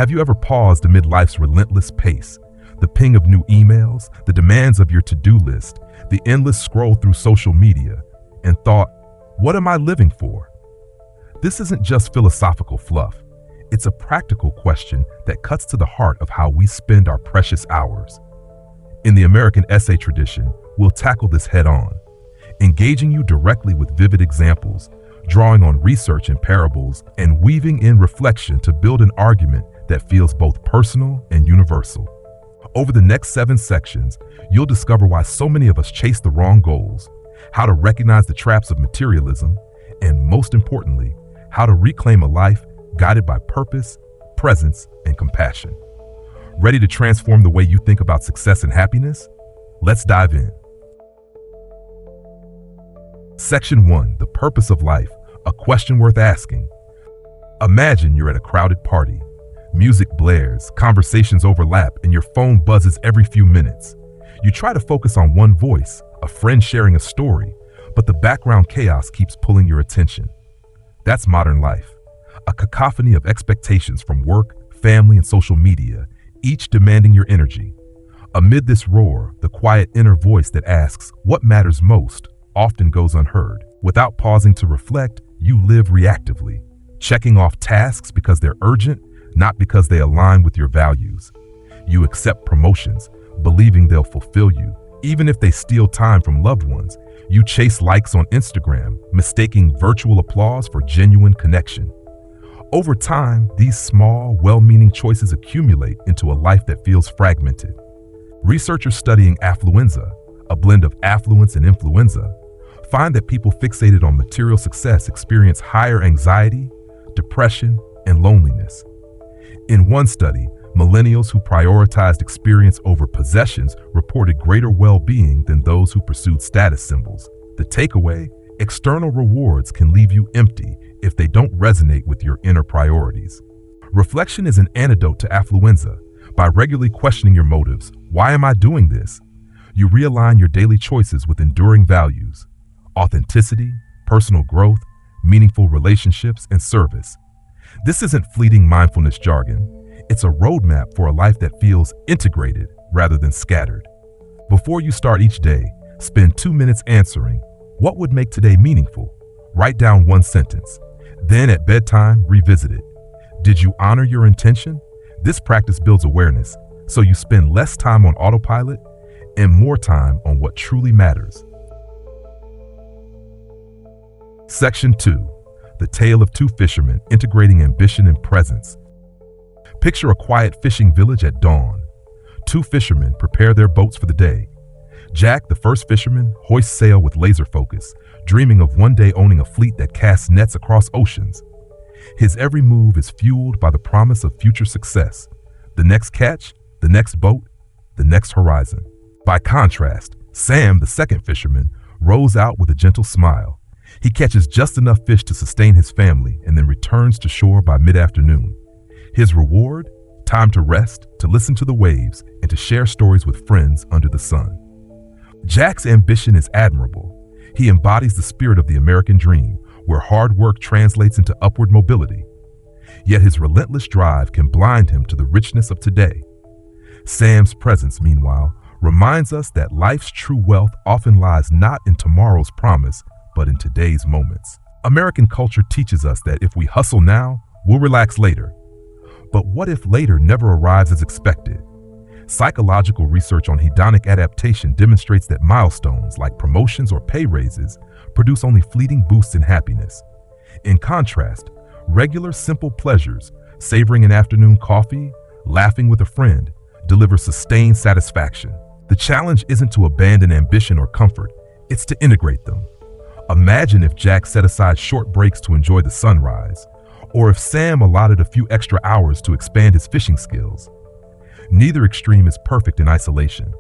Have you ever paused amid life's relentless pace? The ping of new emails, the demands of your to-do list, the endless scroll through social media, and thought, what am I living for? This isn't just philosophical fluff. It's a practical question that cuts to the heart of how we spend our precious hours. In the American essay tradition, we'll tackle this head-on, engaging you directly with vivid examples, drawing on research and parables, and weaving in reflection to build an argument that feels both personal and universal. Over the next 7 sections, you'll discover why so many of us chase the wrong goals, how to recognize the traps of materialism, and most importantly, how to reclaim a life guided by purpose, presence, and compassion. Ready to transform the way you think about success and happiness? Let's dive in. Section 1, the purpose of life, a question worth asking. Imagine you're at a crowded party. Music blares, conversations overlap, and your phone buzzes every few minutes. You try to focus on one voice, a friend sharing a story, but the background chaos keeps pulling your attention. That's modern life, a cacophony of expectations from work, family, and social media, each demanding your energy. Amid this roar, the quiet inner voice that asks, what matters most, often goes unheard. Without pausing to reflect, you live reactively, checking off tasks because they're urgent, not because they align with your values. You accept promotions, believing they'll fulfill you, even if they steal time from loved ones. You chase likes on Instagram, mistaking virtual applause for genuine connection. Over time, these small, well-meaning choices accumulate into a life that feels fragmented. Researchers studying affluenza, a blend of affluence and influenza, find that people fixated on material success experience higher anxiety, depression, and loneliness. In one study, millennials who prioritized experience over possessions reported greater well-being than those who pursued status symbols. The takeaway: external rewards can leave you empty if they don't resonate with your inner priorities. Reflection is an antidote to affluenza. By regularly questioning your motives, why am I doing this? You realign your daily choices with enduring values: authenticity, personal growth, meaningful relationships, and service. This isn't fleeting mindfulness jargon. It's a roadmap for a life that feels integrated rather than scattered. Before you start each day, spend 2 minutes answering, what would make today meaningful? Write down one sentence. Then at bedtime, revisit it. Did you honor your intention? This practice builds awareness, so you spend less time on autopilot and more time on what truly matters. Section 2, the tale of 2 fishermen integrating ambition and presence. Picture a quiet fishing village at dawn. 2 fishermen prepare their boats for the day. Jack, the first fisherman, hoists sail with laser focus, dreaming of one day owning a fleet that casts nets across oceans. His every move is fueled by the promise of future success. The next catch, the next boat, the next horizon. By contrast, Sam, the second fisherman, rows out with a gentle smile. He catches just enough fish to sustain his family and then returns to shore by mid-afternoon. His reward? Time to rest, to listen to the waves, and to share stories with friends under the sun. Jack's ambition is admirable. He embodies the spirit of the American dream, where hard work translates into upward mobility. Yet his relentless drive can blind him to the richness of today. Sam's presence, meanwhile, reminds us that life's true wealth often lies not in tomorrow's promise, but in today's moments. American culture teaches us that if we hustle now, we'll relax later. But what if later never arrives as expected? Psychological research on hedonic adaptation demonstrates that milestones like promotions or pay raises produce only fleeting boosts in happiness. In contrast, regular simple pleasures, savoring an afternoon coffee, laughing with a friend, deliver sustained satisfaction. The challenge isn't to abandon ambition or comfort, it's to integrate them. Imagine if Jack set aside short breaks to enjoy the sunrise, or if Sam allotted a few extra hours to expand his fishing skills. Neither extreme is perfect in isolation.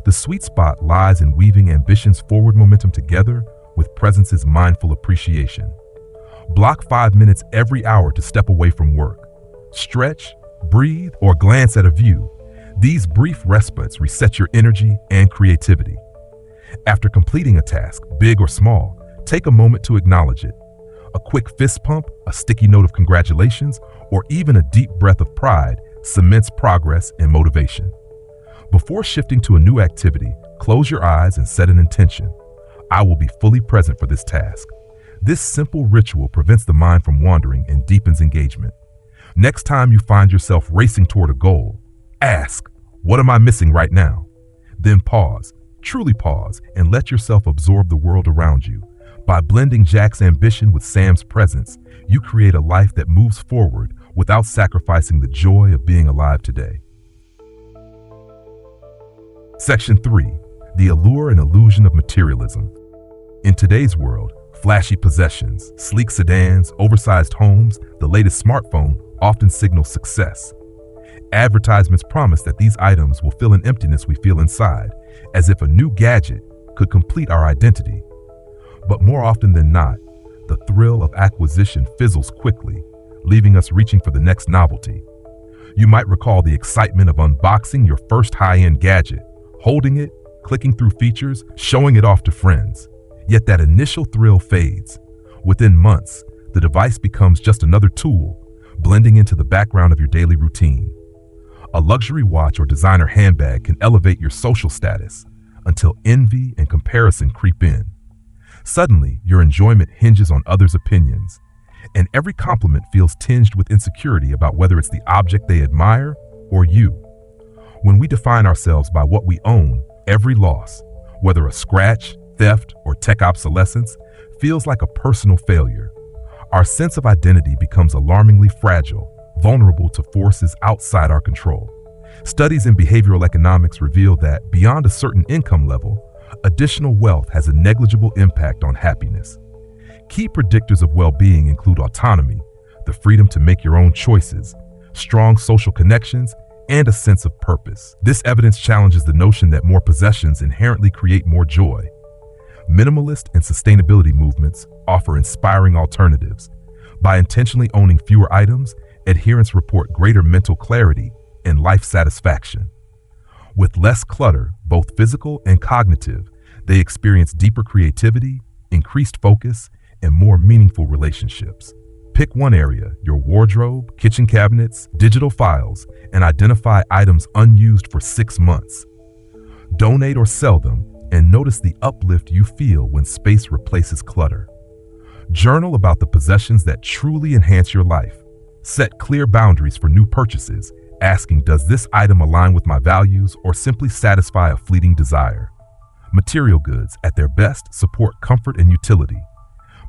The sweet spot lies in weaving ambition's forward momentum together with presence's mindful appreciation. Block 5 minutes every hour to step away from work. Stretch, breathe, or glance at a view. These brief respites reset your energy and creativity. After completing a task, big or small, take a moment to acknowledge it. A quick fist pump, a sticky note of congratulations, or even a deep breath of pride cements progress and motivation. Before shifting to a new activity, close your eyes and set an intention. I will be fully present for this task. This simple ritual prevents the mind from wandering and deepens engagement. Next time you find yourself racing toward a goal, ask, what am I missing right now? Then pause, truly pause, and let yourself absorb the world around you. By blending Jack's ambition with Sam's presence, you create a life that moves forward without sacrificing the joy of being alive today. Section 3. The allure and illusion of materialism. In today's world, flashy possessions, sleek sedans, oversized homes, the latest smartphone often signal success. Advertisements promise that these items will fill an emptiness we feel inside, as if a new gadget could complete our identity. But more often than not, the thrill of acquisition fizzles quickly, leaving us reaching for the next novelty. You might recall the excitement of unboxing your first high-end gadget, holding it, clicking through features, showing it off to friends. Yet that initial thrill fades. Within months, the device becomes just another tool, blending into the background of your daily routine. A luxury watch or designer handbag can elevate your social status until envy and comparison creep in. Suddenly, your enjoyment hinges on others' opinions, and every compliment feels tinged with insecurity about whether it's the object they admire or you. When we define ourselves by what we own, every loss, whether a scratch, theft, or tech obsolescence, feels like a personal failure. Our sense of identity becomes alarmingly fragile, vulnerable to forces outside our control. Studies in behavioral economics reveal that, beyond a certain income level, additional wealth has a negligible impact on happiness. Key predictors of well-being include autonomy, the freedom to make your own choices, strong social connections, and a sense of purpose. This evidence challenges the notion that more possessions inherently create more joy. Minimalist and sustainability movements offer inspiring alternatives. By intentionally owning fewer items, adherents report greater mental clarity and life satisfaction. With less clutter, both physical and cognitive, they experience deeper creativity, increased focus, and more meaningful relationships. Pick one area, your wardrobe, kitchen cabinets, digital files, and identify items unused for 6 months. Donate or sell them, and notice the uplift you feel when space replaces clutter. Journal about the possessions that truly enhance your life. Set clear boundaries for new purchases, asking, does this item align with my values or simply satisfy a fleeting desire? Material goods, at their best, support comfort and utility.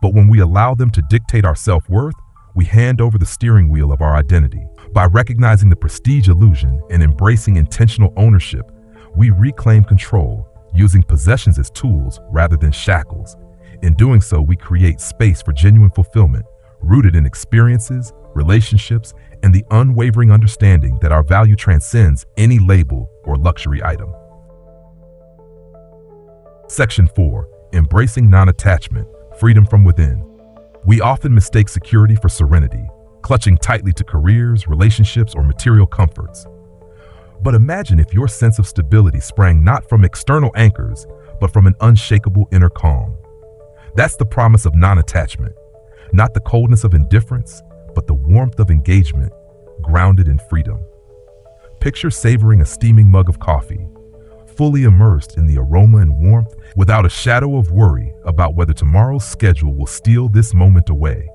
But when we allow them to dictate our self-worth, we hand over the steering wheel of our identity. By recognizing the prestige illusion and embracing intentional ownership, we reclaim control, using possessions as tools rather than shackles. In doing so, we create space for genuine fulfillment, rooted in experiences, relationships, and the unwavering understanding that our value transcends any label or luxury item. Section 4. Embracing non-attachment, freedom from within. We often mistake security for serenity, clutching tightly to careers, relationships, or material comforts. But imagine if your sense of stability sprang not from external anchors, but from an unshakable inner calm. That's the promise of non-attachment, not the coldness of indifference, but the warmth of engagement, grounded in freedom. Picture savoring a steaming mug of coffee, fully immersed in the aroma and warmth, without a shadow of worry about whether tomorrow's schedule will steal this moment away.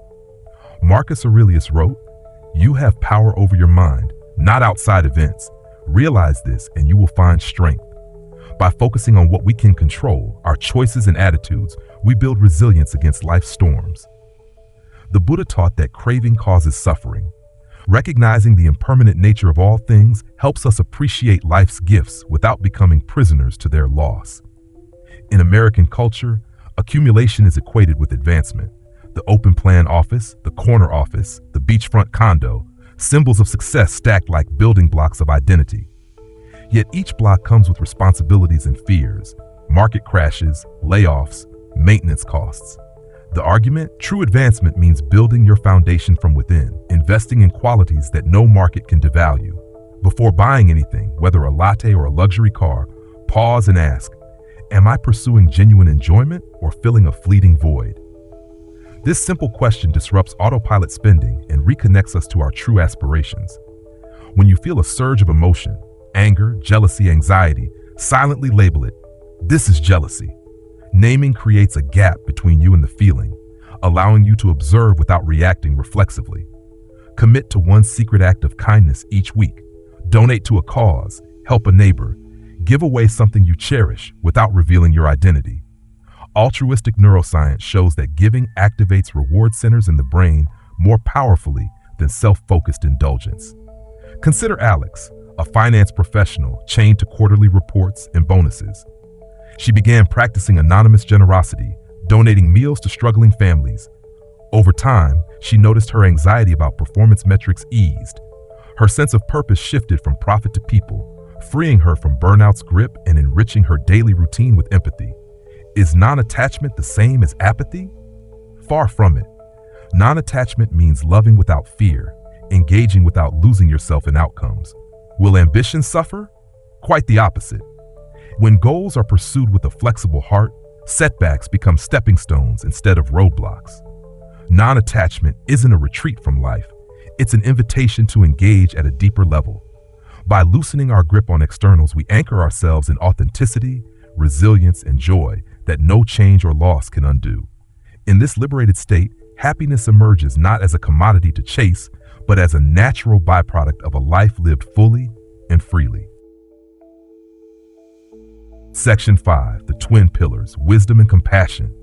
Marcus Aurelius wrote, "You have power over your mind, not outside events. Realize this and you will find strength." By focusing on what we can control, our choices and attitudes, we build resilience against life's storms. The Buddha taught that craving causes suffering. Recognizing the impermanent nature of all things helps us appreciate life's gifts without becoming prisoners to their loss. In American culture, accumulation is equated with advancement. The open plan office, the corner office, the beachfront condo, symbols of success stacked like building blocks of identity. Yet each block comes with responsibilities and fears, market crashes, layoffs, maintenance costs. The argument, true advancement means building your foundation from within, investing in qualities that no market can devalue. Before buying anything, whether a latte or a luxury car, pause and ask, am I pursuing genuine enjoyment or filling a fleeting void? This simple question disrupts autopilot spending and reconnects us to our true aspirations. When you feel a surge of emotion, anger, jealousy, anxiety, silently label it. This is jealousy. Naming creates a gap between you and the feeling, allowing you to observe without reacting reflexively. Commit to one secret act of kindness each week. Donate to a cause, help a neighbor, give away something you cherish without revealing your identity. Altruistic neuroscience shows that giving activates reward centers in the brain more powerfully than self-focused indulgence. Consider Alex, a finance professional chained to quarterly reports and bonuses. She began practicing anonymous generosity, donating meals to struggling families. Over time, she noticed her anxiety about performance metrics eased. Her sense of purpose shifted from profit to people, freeing her from burnout's grip and enriching her daily routine with empathy. Is non-attachment the same as apathy? Far from it. Non-attachment means loving without fear, engaging without losing yourself in outcomes. Will ambition suffer? Quite the opposite. When goals are pursued with a flexible heart, setbacks become stepping stones instead of roadblocks. Non-attachment isn't a retreat from life. It's an invitation to engage at a deeper level. By loosening our grip on externals, we anchor ourselves in authenticity, resilience, and joy that no change or loss can undo. In this liberated state, happiness emerges not as a commodity to chase, but as a natural byproduct of a life lived fully and freely. Section 5, the twin pillars, wisdom and compassion.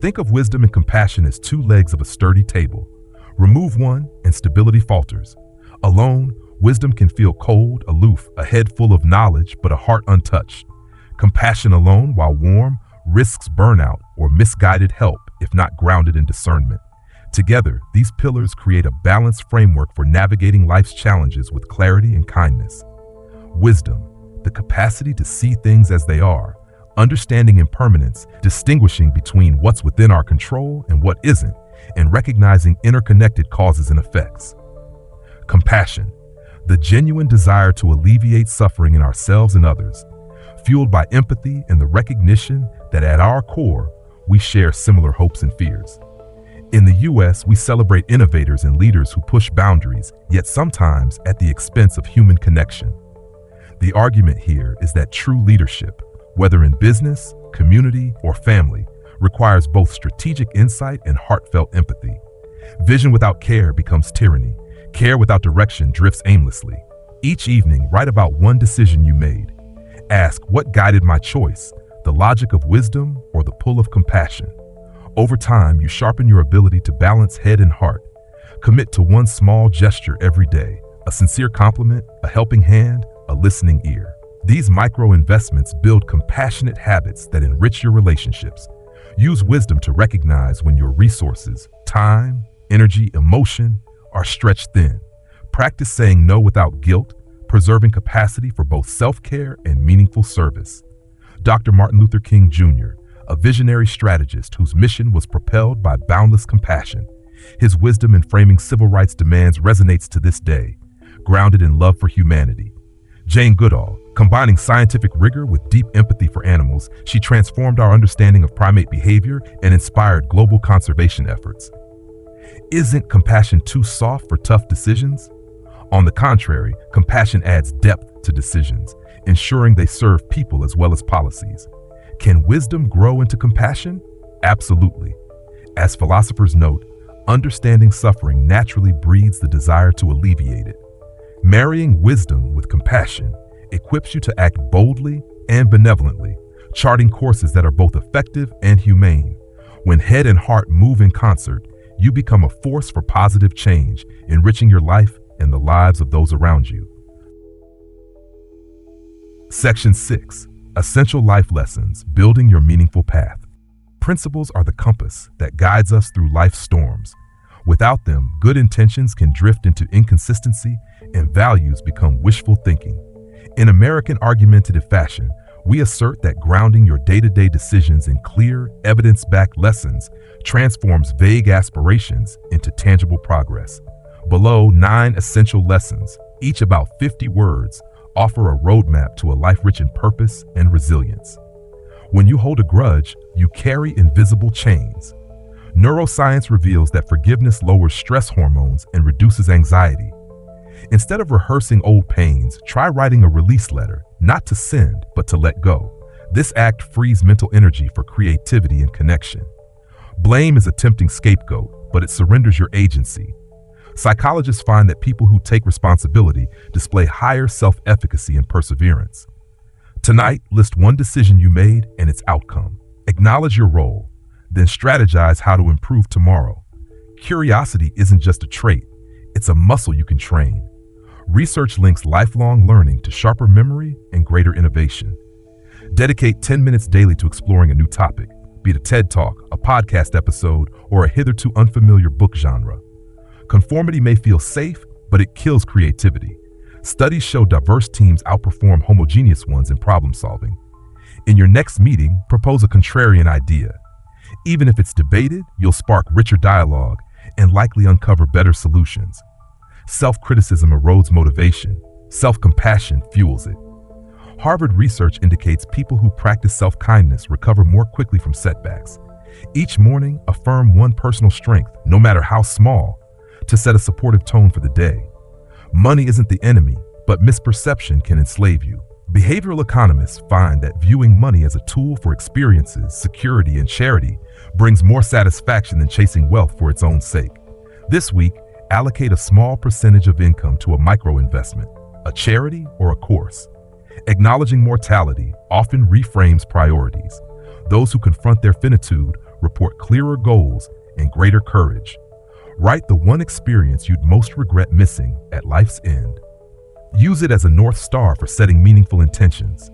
Think of wisdom and compassion as two legs of a sturdy table. Remove one and stability falters. Alone, wisdom can feel cold, aloof, a head full of knowledge, but a heart untouched. Compassion alone, while warm, risks burnout or misguided help if not grounded in discernment. Together, these pillars create a balanced framework for navigating life's challenges with clarity and kindness. Wisdom, the capacity to see things as they are, understanding impermanence, distinguishing between what's within our control and what isn't, and recognizing interconnected causes and effects. Compassion, the genuine desire to alleviate suffering in ourselves and others, fueled by empathy and the recognition that at our core, we share similar hopes and fears. In the U.S., we celebrate innovators and leaders who push boundaries, yet sometimes at the expense of human connection. The argument here is that true leadership, whether in business, community, or family, requires both strategic insight and heartfelt empathy. Vision without care becomes tyranny. Care without direction drifts aimlessly. Each evening, write about one decision you made. Ask, what guided my choice? The logic of wisdom or the pull of compassion? Over time, you sharpen your ability to balance head and heart. Commit to one small gesture every day, a sincere compliment, a helping hand, a listening ear. These micro investments build compassionate habits that enrich your relationships. Use wisdom to recognize when your resources, time, energy, emotion, are stretched thin. Practice saying no without guilt, preserving capacity for both self-care and meaningful service. Dr. Martin Luther King Jr., a visionary strategist whose mission was propelled by boundless compassion. His wisdom in framing civil rights demands resonates to this day, grounded in love for humanity. Jane Goodall, combining scientific rigor with deep empathy for animals, she transformed our understanding of primate behavior and inspired global conservation efforts. Isn't compassion too soft for tough decisions? On the contrary, compassion adds depth to decisions, ensuring they serve people as well as policies. Can wisdom grow into compassion? Absolutely. As philosophers note, understanding suffering naturally breeds the desire to alleviate it. Marrying wisdom with compassion equips you to act boldly and benevolently, charting courses that are both effective and humane. When head and heart move in concert, you become a force for positive change, enriching your life and the lives of those around you. Section 6. Essential life lessons, building your meaningful path. Principles are the compass that guides us through life's storms. Without them, good intentions can drift into inconsistency and values become wishful thinking. In American argumentative fashion, we assert that grounding your day-to-day decisions in clear, evidence-backed lessons transforms vague aspirations into tangible progress. Below, 9 essential lessons, each about 50 words, offer a roadmap to a life rich in purpose and resilience. When you hold a grudge, you carry invisible chains. Neuroscience reveals that forgiveness lowers stress hormones and reduces anxiety. Instead of rehearsing old pains, try writing a release letter, not to send, but to let go. This act frees mental energy for creativity and connection. Blame is a tempting scapegoat, but it surrenders your agency. Psychologists find that people who take responsibility display higher self-efficacy and perseverance. Tonight, list one decision you made and its outcome. Acknowledge your role, then strategize how to improve tomorrow. Curiosity isn't just a trait, it's a muscle you can train. Research links lifelong learning to sharper memory and greater innovation. Dedicate 10 minutes daily to exploring a new topic, be it a TED Talk, a podcast episode, or a hitherto unfamiliar book genre. Conformity may feel safe, but it kills creativity. Studies show diverse teams outperform homogeneous ones in problem solving. In your next meeting, propose a contrarian idea. Even if it's debated, you'll spark richer dialogue and likely uncover better solutions. Self-criticism erodes motivation. Self-compassion fuels it. Harvard research indicates people who practice self-kindness recover more quickly from setbacks. Each morning, affirm one personal strength, no matter how small, to set a supportive tone for the day. Money isn't the enemy, but misperception can enslave you. Behavioral economists find that viewing money as a tool for experiences, security, and charity brings more satisfaction than chasing wealth for its own sake. This week, allocate a small percentage of income to a micro-investment, a charity, or a course. Acknowledging mortality often reframes priorities. Those who confront their finitude report clearer goals and greater courage. Write the one experience you'd most regret missing at life's end. Use it as a North Star for setting meaningful intentions.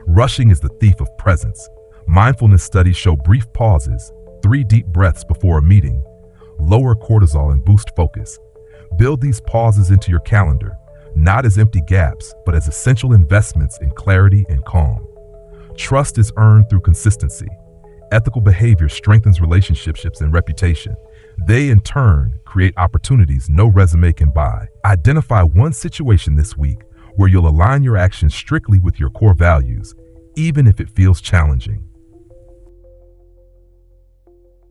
Rushing is the thief of presence. Mindfulness studies show brief pauses, 3 deep breaths before a meeting, lower cortisol and boost focus. Build these pauses into your calendar, not as empty gaps, but as essential investments in clarity and calm. Trust is earned through consistency. Ethical behavior strengthens relationships and reputation. They, in turn, create opportunities no resume can buy. Identify one situation this week where you'll align your actions strictly with your core values, even if it feels challenging.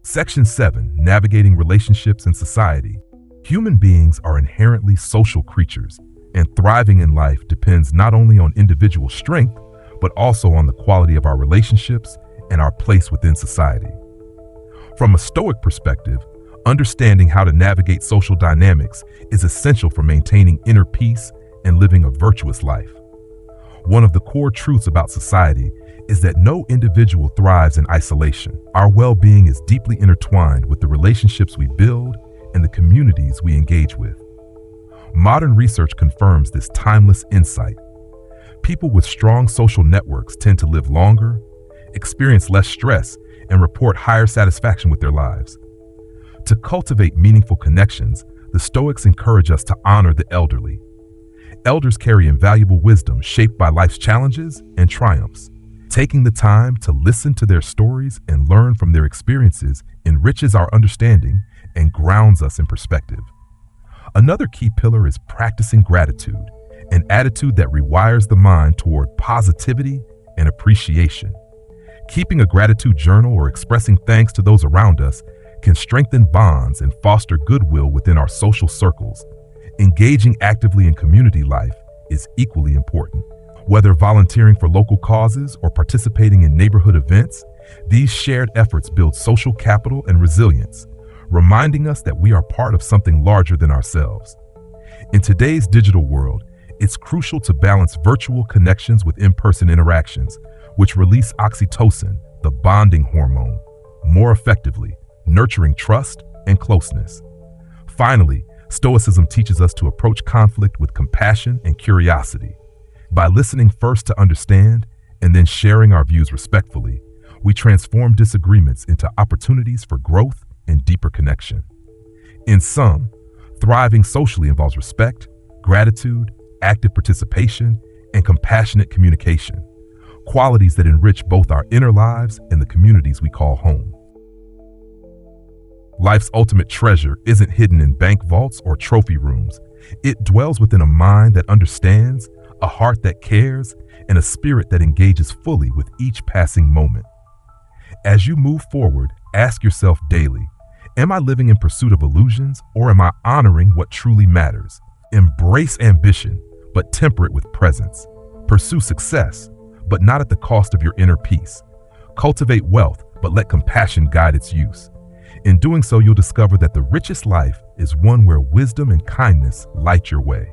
Section 7. Navigating relationships and society. Human beings are inherently social creatures, and thriving in life depends not only on individual strength, but also on the quality of our relationships and our place within society. From a Stoic perspective, understanding how to navigate social dynamics is essential for maintaining inner peace and living a virtuous life. One of the core truths about society is that no individual thrives in isolation. Our well-being is deeply intertwined with the relationships we build and the communities we engage with. Modern research confirms this timeless insight. People with strong social networks tend to live longer, experience less stress, and report higher satisfaction with their lives. To cultivate meaningful connections, the Stoics encourage us to honor the elderly. Elders carry invaluable wisdom shaped by life's challenges and triumphs. Taking the time to listen to their stories and learn from their experiences enriches our understanding and grounds us in perspective. Another key pillar is practicing gratitude, an attitude that rewires the mind toward positivity and appreciation. Keeping a gratitude journal or expressing thanks to those around us can strengthen bonds and foster goodwill within our social circles. Engaging actively in community life is equally important. Whether volunteering for local causes or participating in neighborhood events, these shared efforts build social capital and resilience, reminding us that we are part of something larger than ourselves. In today's digital world, it's crucial to balance virtual connections with in-person interactions, which release oxytocin, the bonding hormone, more effectively, nurturing trust and closeness. Finally, Stoicism teaches us to approach conflict with compassion and curiosity. By listening first to understand and then sharing our views respectfully, we transform disagreements into opportunities for growth and deeper connection. In sum, thriving socially involves respect, gratitude, active participation, and compassionate communication, qualities that enrich both our inner lives and the communities we call home. Life's ultimate treasure isn't hidden in bank vaults or trophy rooms. It dwells within a mind that understands, a heart that cares, and a spirit that engages fully with each passing moment. As you move forward, ask yourself daily, am I living in pursuit of illusions, or am I honoring what truly matters? Embrace ambition, but temper it with presence. Pursue success, but not at the cost of your inner peace. Cultivate wealth, but let compassion guide its use. In doing so, you'll discover that the richest life is one where wisdom and kindness light your way.